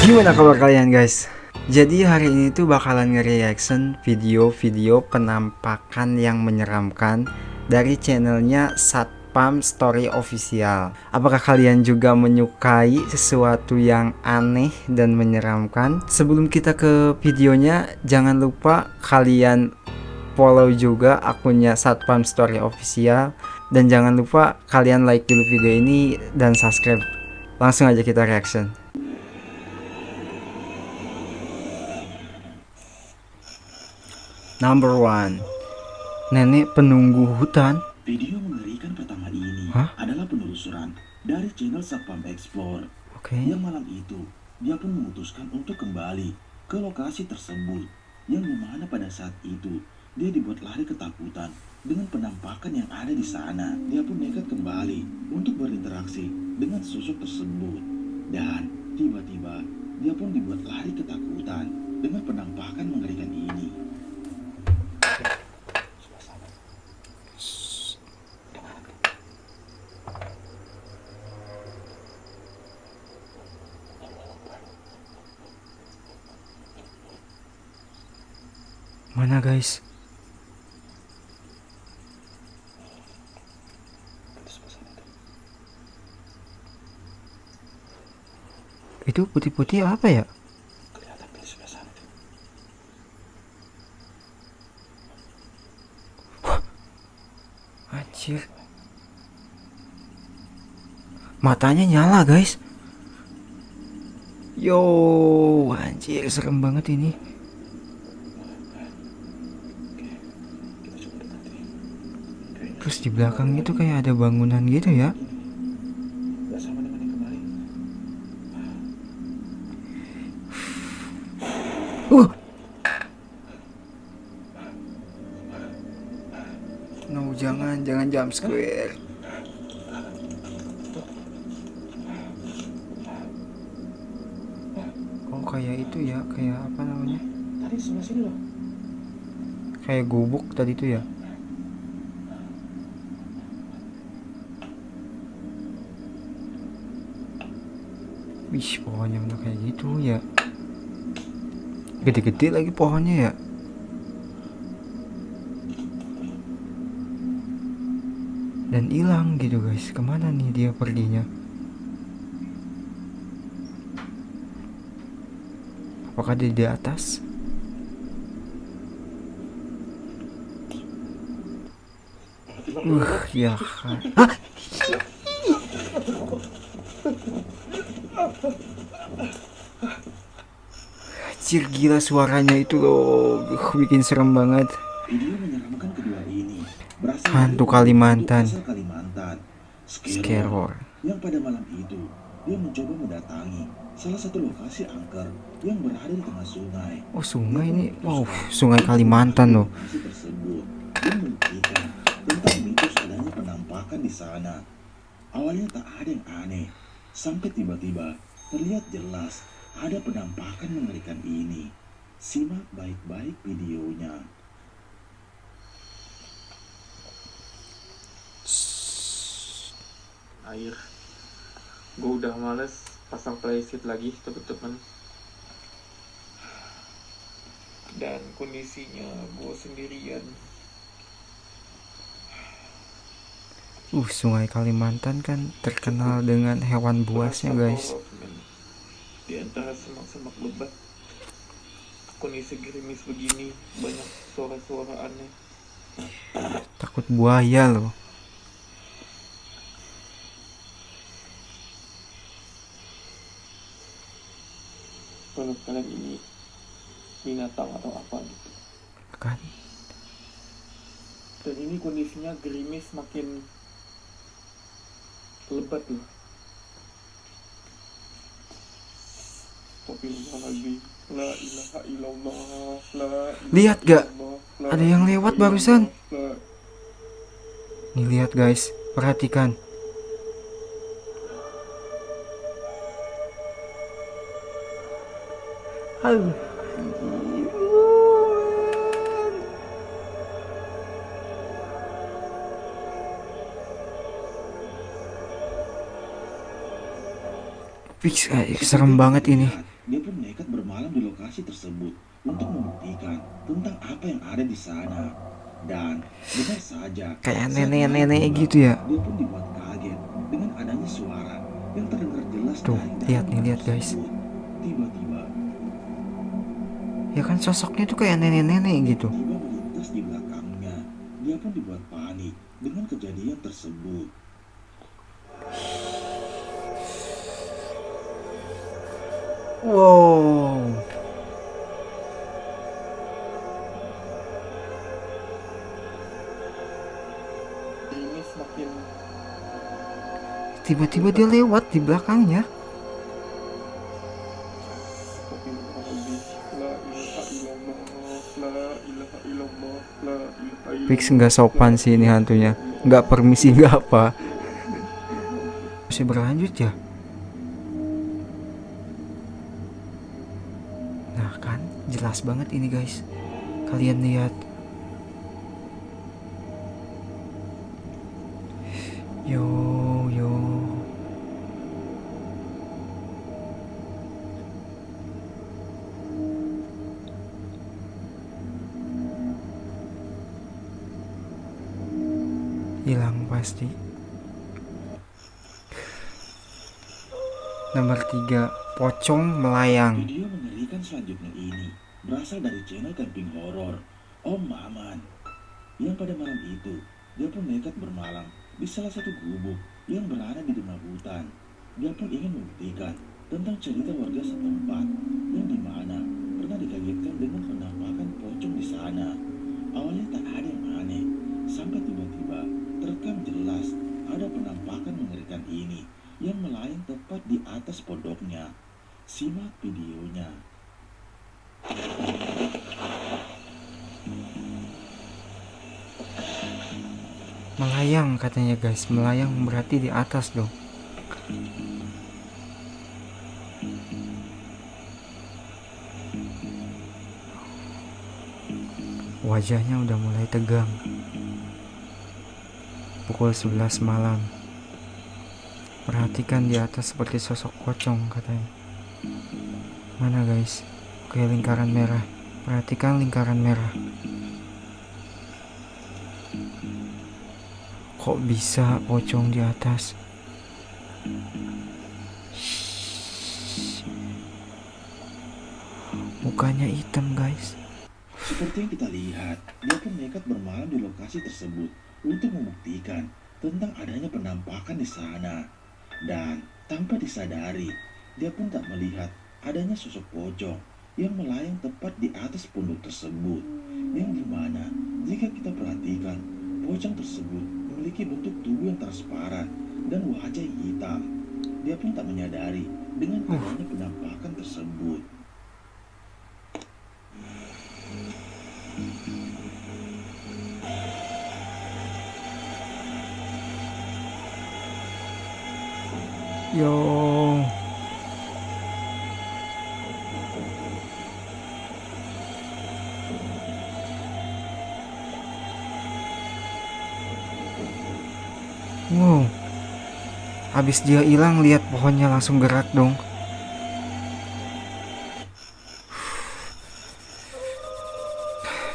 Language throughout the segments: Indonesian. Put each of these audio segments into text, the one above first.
Gimana kabar kalian guys? Jadi hari ini tuh bakalan nge-reaction video-video penampakan yang menyeramkan dari channelnya Satpam Story Official. Apakah kalian juga menyukai sesuatu yang aneh dan menyeramkan? Sebelum kita ke videonya, jangan lupa kalian follow juga akunnya Satpam Story Official. Dan jangan lupa kalian like dulu video ini dan subscribe. Langsung aja kita reaction. Number 1, nenek penunggu hutan. Video mengerikan pertama ini Hah? adalah penelusuran dari channel Satpam Explore. Oke. Yang malam itu, dia pun memutuskan untuk kembali ke lokasi tersebut. Yang dimana pada saat itu, dia dibuat lari ketakutan dengan penampakan yang ada di sana. Dia pun nekat kembali untuk berinteraksi dengan sosok tersebut. Dan tiba-tiba, dia pun dibuat lari ketakutan dengan penampakan mengerikan ini. Mana guys? Itu putih-putih apa ya? Kelihatan di sebelah sana tuh. Anjir. Matanya nyala guys. Yo, anjir serem banget ini. Kita coba deketin. Terus di belakang itu kayak ada bangunan gitu ya. Gak sama dengan yang kemarin. No, jangan jump scare. Oh, kayak itu ya, kayak apa namanya? Tadi di sebelah sini loh. Kayak gubuk tadi itu ya. Wih, pohonnya udah kayak gitu ya. Gede-gede lagi pohonnya ya. Dan hilang gitu guys. Kemana nih dia perginya? Apakah dia di atas? Ya kan. Hah? Anjir, gila suaranya itu loh. Bikin serem banget. Video menyeramkan kedua ini berasal Hantu dari Kalimantan. asal Kalimantan, Scaror. yang pada malam itu dia mencoba mendatangi salah satu lokasi angker yang berada di tengah sungai. Oh, sungai ini. Wow, sungai Kalimantan loh. Lokasi tersebut dan membuktikan tentang mitos adanya penampakan di sana. Awalnya tak ada yang aneh, sampai tiba-tiba terlihat jelas ada penampakan mengerikan ini. Simak baik-baik videonya. Air, gue udah males pasang playset lagi temen-temen. Dan kondisinya gue sendirian. Sungai Kalimantan kan terkenal dengan hewan buasnya guys. Di antara semak-semak lebat, kondisi gerimis begini, banyak suara-suara aneh. Takut buaya loh. Menurut kalian ini binatang atau apa gitu? Kan? Dan ini kondisinya gerimis makin lebat loh. Astagfirullahaladzim. La ilaha illallah. La ilaha Lihat gak? illallah, la Ada yang lewat ilaha barusan. illallah, Nih lihat guys, perhatikan. Halo. Fix, serem banget ini. dia pun nekat bermalam di lokasi tersebut untuk membuktikan tentang apa yang ada di sana. Dan benar saja, Kayak saat malam nenek-nenek tiba, gitu ya. dia pun dibuat kaget dengan adanya suara yang terdengar jelas Tuh, dari lihat dalam nih, rumah lihat guys. tersebut. Tiba-tiba, Ya kan sosoknya tuh kayak nenek-nenek gitu. tiba melintas di belakangnya. Dia pun dibuat panik dengan kejadian tersebut. Wow. Ini semakin Tiba-tiba dia lewat di belakangnya. kurang lebih la ilaha illallah, la ilaha illallah, la ilaha illallah. Fix nggak sopan sih ini hantunya. Nggak permisi nggak apa. Masih berlanjut ya. Nah kan jelas banget ini guys. Kalian lihat. Yo yo. Hilang pasti. Nomor 3, pocong melayang. Video mengerikan selanjutnya ini berasal dari channel camping horor Om Maman, yang pada malam itu dia pun nekat bermalam di salah satu gubuk yang berada di tengah hutan. Dia pun ingin membuktikan tentang cerita warga setempat yang dimana pernah dikagetkan dengan penampakan pocong di sana. Awalnya tak ada yang aneh, sampai tiba-tiba terekam jelas ada penampakan mengerikan ini yang melayang tepat di atas pondoknya. Simak videonya. Melayang katanya guys. Melayang berarti di atas dong. Wajahnya udah mulai tegang. Pukul 11 malam. Perhatikan di atas seperti sosok pocong katanya. Mana guys? Oke, lingkaran merah. Perhatikan lingkaran merah. Kok bisa pocong di atas? Mukanya hitam guys. Seperti yang kita lihat, dia pun nekat bermalam di lokasi tersebut untuk membuktikan tentang adanya penampakan di sana. Dan tanpa disadari, dia pun tak melihat adanya sosok pocong yang melayang tepat di atas pondok tersebut. Yang dimana jika kita perhatikan, pocong tersebut memiliki bentuk tubuh yang transparan dan wajah yang hitam. Dia pun tak menyadari dengan adanya penampakan tersebut. Yo. Wow. Habis dia hilang, lihat pohonnya langsung gerak dong.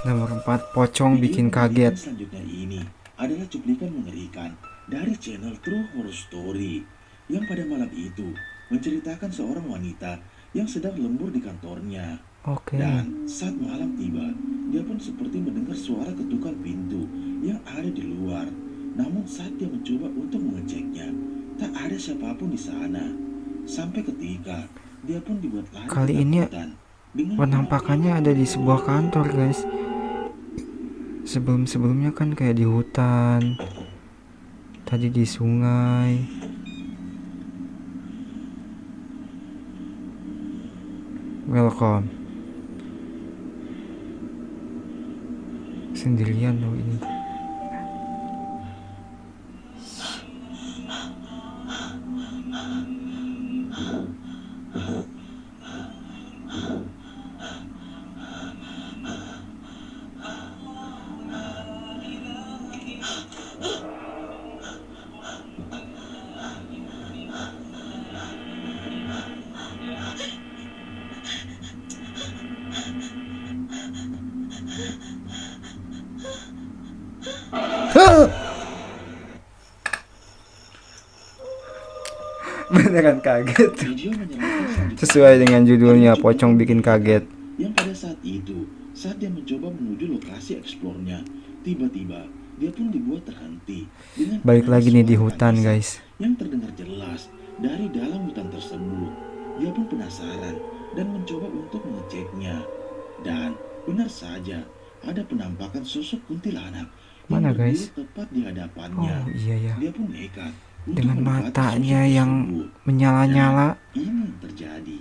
Nomor 4, pocong bikin Video mengerikan kaget. selanjutnya ini adalah cuplikan mengerikan dari channel True Horror Story yang pada malam itu menceritakan seorang wanita yang sedang lembur di kantornya. Oke. Dan saat malam tiba, dia pun seperti mendengar suara ketukan pintu yang ada di luar. Namun saat dia mencoba untuk mengeceknya, tak ada siapapun di sana. Sampai ketika dia pun dibuat lari Kali ini ketakutan dengan penampakannya ada di sebuah kantor guys. Sebelum-sebelumnya kan kayak di hutan, tadi di sungai. Welcome. Sendirian loh ini. Beneran kaget. Video menyeramkan selanjutnya Sesuai dengan judulnya, pocong bikin kaget. yang pada saat itu, saat dia mencoba menuju lokasi eksplornya, tiba-tiba dia pun dibuat terhenti dengan Balik adanya lagi nih di suara hutan, tangisan guys. yang terdengar jelas dari dalam hutan tersebut. Dia pun penasaran dan mencoba untuk mengeceknya. Dan benar saja, ada penampakan sosok kuntilanak yang Mana, berdiri guys? tepat di hadapannya. Oh iya ya, Dia pun nekat untuk dengan mendekati matanya sosok yang tersebut. menyala-nyala. Ini yang terjadi.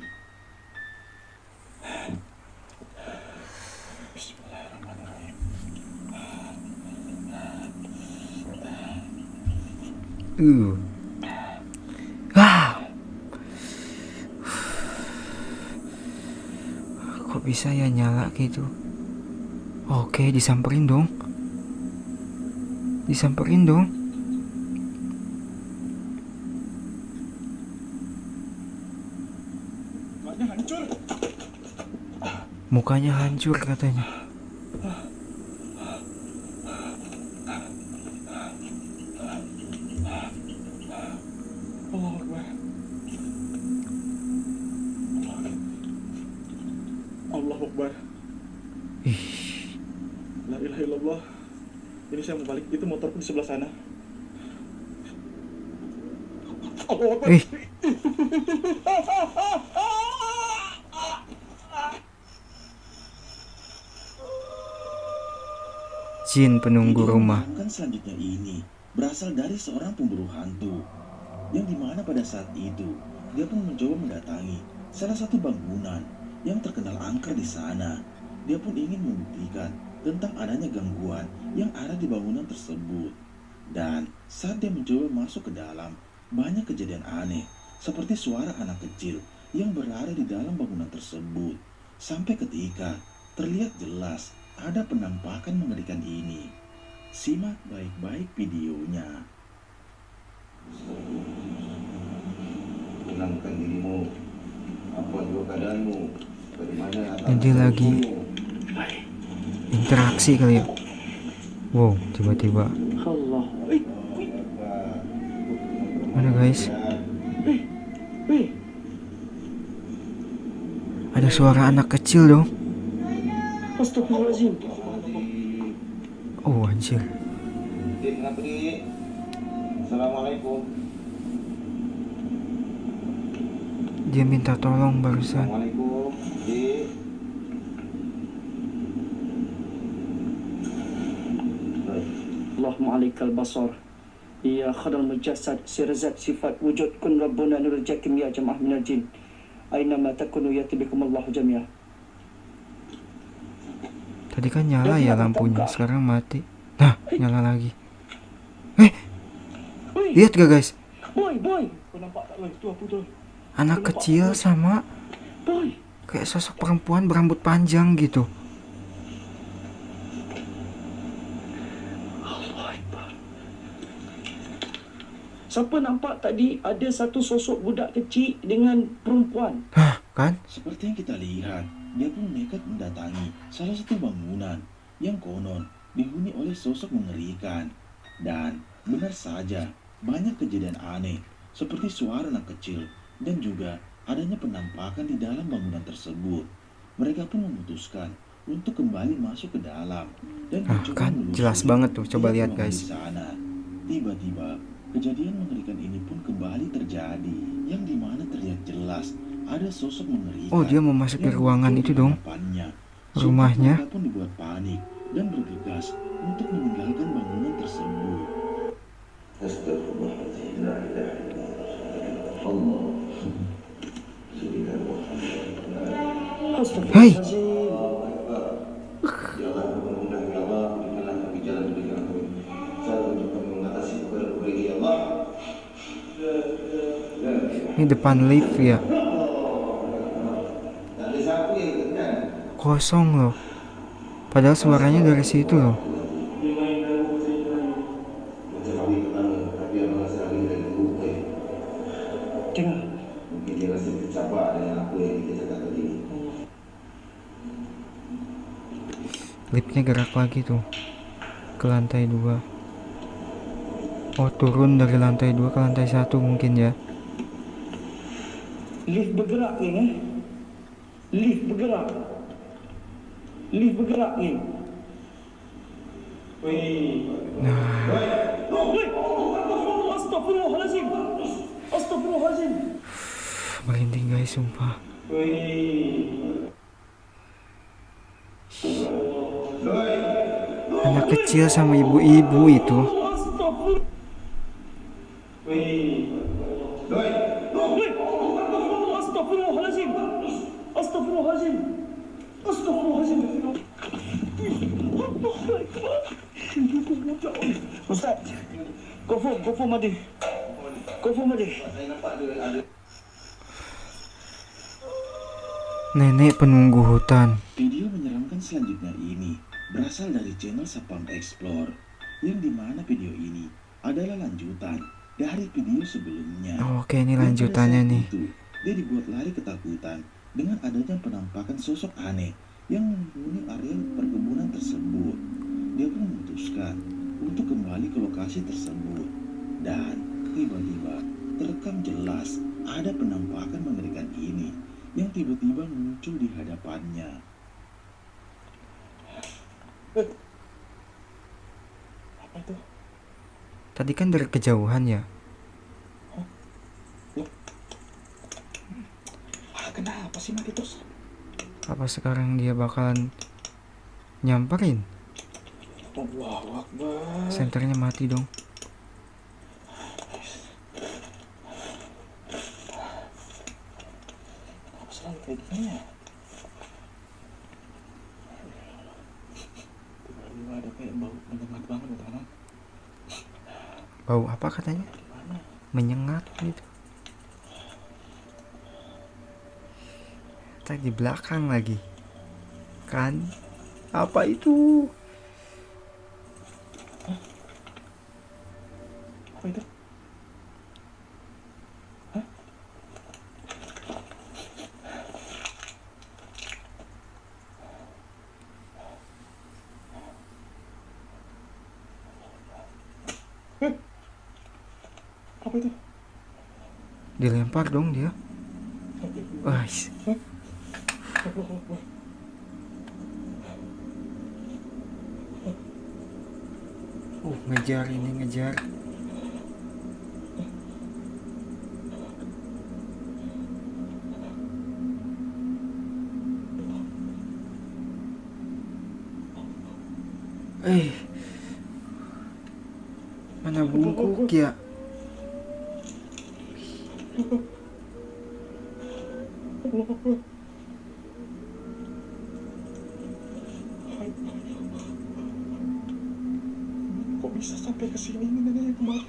Ah, kok bisa ya nyala gitu? Oke, disamperin dong. Disamperin dong. Mukanya hancur katanya. Allah Akbar. Allah Akbar. Ih, La ilaha illallah. Ini saya mau balik. Itu motorku di sebelah sana. Allah Akbar. ih, jin penunggu Video rumah. menyeramkan selanjutnya ini berasal dari seorang pemburu hantu yang dimana pada saat itu dia pun mencoba mendatangi salah satu bangunan yang terkenal angker di sana. Dia pun ingin membuktikan tentang adanya gangguan yang ada di bangunan tersebut. Dan saat dia mencoba masuk ke dalam, banyak kejadian aneh seperti suara anak kecil yang berada di dalam bangunan tersebut. Sampai ketika terlihat jelas ada penampakan mengerikan ini. Simak baik-baik videonya. Tenangkan dirimu. Apa juga keadaanmu? Bagaimana Nanti lagi interaksi kali ya. Wow, tiba-tiba. Allah. Mana guys? Ada suara anak kecil dong. Astagfirullahaladzim. Oh anjir. Dik, kenapa dik? Assalamualaikum. Dia minta tolong barusan. Assalamualaikum. Dik. Allahumma alaikal basar. Ya khadal mujassad sirzat sifat wujud kun rabbuna nurul jakim ya jamaah minal jin. Aina ma takunu yatibikum Allahu jami'ah. Tadi kan nyala ya lampunya, sekarang mati. Nah, nyala lagi. Eh, lihat gak guys? Boy. Kau nampak tak lah? Itu apa tu? Anak kecil sama Boy. kayak sosok perempuan berambut panjang gitu. Siapa nampak tadi ada satu sosok budak kecil dengan perempuan? Hah, kan? Seperti yang kita lihat, dia pun nekat mendatangi salah satu bangunan yang konon dihuni oleh sosok mengerikan. Dan benar saja, banyak kejadian aneh seperti suara anak kecil dan juga adanya penampakan di dalam bangunan tersebut. Mereka pun memutuskan untuk kembali masuk ke dalam dan mencoba Kan menelusuri jelas banget tuh, coba lihat ruangan guys. di sana. Tiba-tiba kejadian mengerikan ini pun kembali terjadi, yang dimana terlihat jelas ada sosok mengerikan. Oh, dia mau masuk ke yang ruangan muncul itu di dong, hadapannya. rumahnya. Sontak mereka pun dibuat panik dan bergegas untuk meninggalkan bangunan tersebut. Astagfirullahaladzim. La ilaha illallah. Allah. Sayyidina Muhammad. Astagfirullahaladzim. Ya Allah, mudah-mudahan ya Allah, berikanlah kami jalan berikan kami. Saya untuk kami mengatasi perkara ya Allah. Ini depan lift ya. Tak ada siapa yang kenal. Kosong loh. Padahal suaranya dari situ loh. Macam kami ketemu, tapi yang merasa lagi dari lupa. Dengar. Mungkin dia rasa tercapak dengan apa yang kita cakap tadi. Liftnya gerak lagi tuh ke lantai 2. Oh, turun dari lantai 2 ke lantai 1 mungkin ya. Lift bergerak ni Lift bergerak. Lift bergerak ni. Weh. Astagfirullahalazim. Astagfirullahalazim. Merinding guys, sumpah. Anak kecil sama ibu-ibu itu. Astagfirullahalazim. Astagfirullahalazim. Astagfirullahalazim. Ustaz, confirm ada. Confirm ada. Nenek penunggu hutan. Video menyeramkan selanjutnya ini berasal dari channel Satpam Explore, yang dimana video ini adalah lanjutan dari video sebelumnya. Oh, oke, ini Dan pada lanjutannya saat nih. itu, dia dibuat lari ketakutan dengan adanya penampakan sosok aneh yang menghuni area perkebunan tersebut. Dia pun memutuskan untuk kembali ke lokasi tersebut, dan tiba-tiba terekam jelas ada penampakan mengerikan ini yang tiba-tiba muncul di hadapannya. Apa itu? Tadi kan dari kejauhan ya. Kenapa sih mati terus? Apa sekarang dia bakalan nyamperin? Allahu Akbar. Senternya mati dong. Kenapa selalu kayak gini ya? Tiba-tiba ada kayak bau menyengat banget teman-teman. Bau apa katanya? Menyengat gitu. Tadi di belakang lagi. Kan? Apa itu? Apa itu? Hah? Apa itu? Dilempar dong dia. Wah, ngejar ini ngejar. Mana bungkuk ya? Kok bisa sampai ke sini ini nenek kemarin?